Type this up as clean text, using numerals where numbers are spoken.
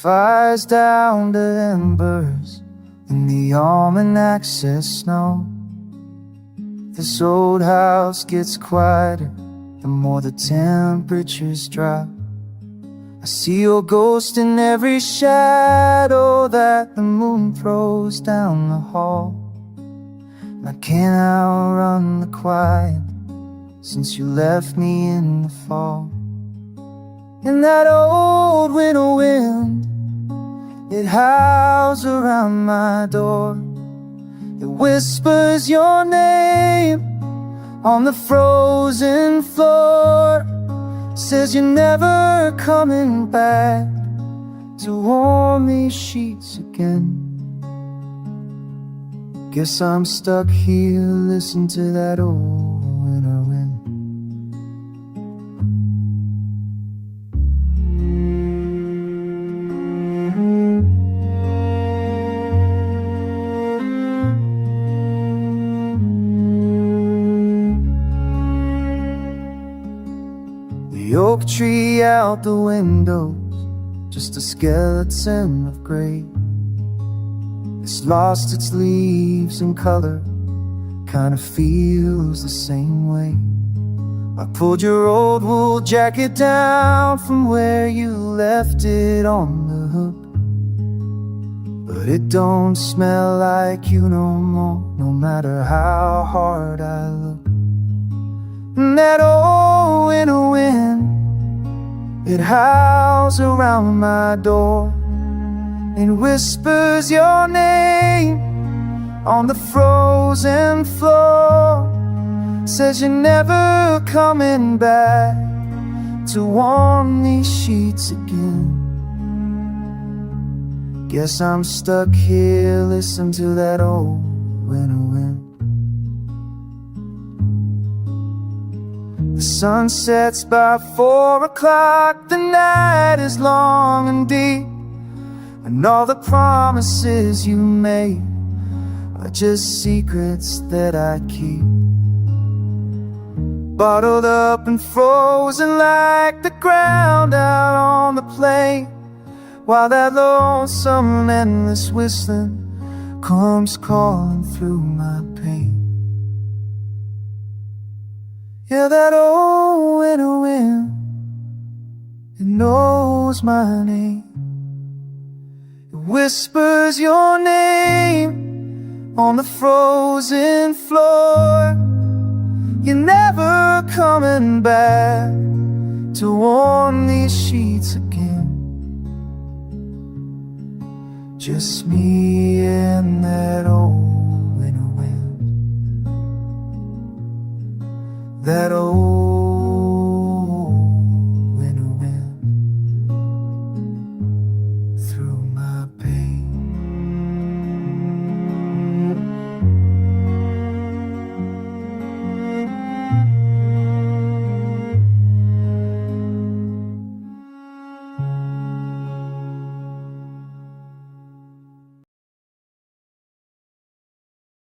fire's down to embers, and the almanac says snow. This old house gets quieter the more the temperatures drop. I see your ghost in every shadow that the moon throws down the hall. And I can't outrun the quiet since you left me in the fall. And that old winter wind, it howls around my door. It whispers your name on the frozen floor. Says you're never coming back to warm these sheets again. Guess I'm stuck here, listen to that old winter wind. The oak tree out the windows, just a skeleton of gray. It's lost its leaves and color, kinda feels the same way. I pulled your old wool jacket down from where you left it on the hook, but it don't smell like you no more, no matter how hard I look. And that old winter wind, it howls around my door. It whispers your name on the frozen floor. Says you're never coming back to warm these sheets again. Guess I'm stuck here, listen to that old winter wind. The sun sets by 4 o'clock, the night is long and deep, and all the promises you made are just secrets that I keep. Bottled up and frozen like the ground out on the plain, while that lonesome endless whistling comes calling through my pain. Yeah, that old winter wind, it knows my name. It whispers your name on the frozen floor. You're never coming back to warm these sheets again. Just me and that old winter wind. That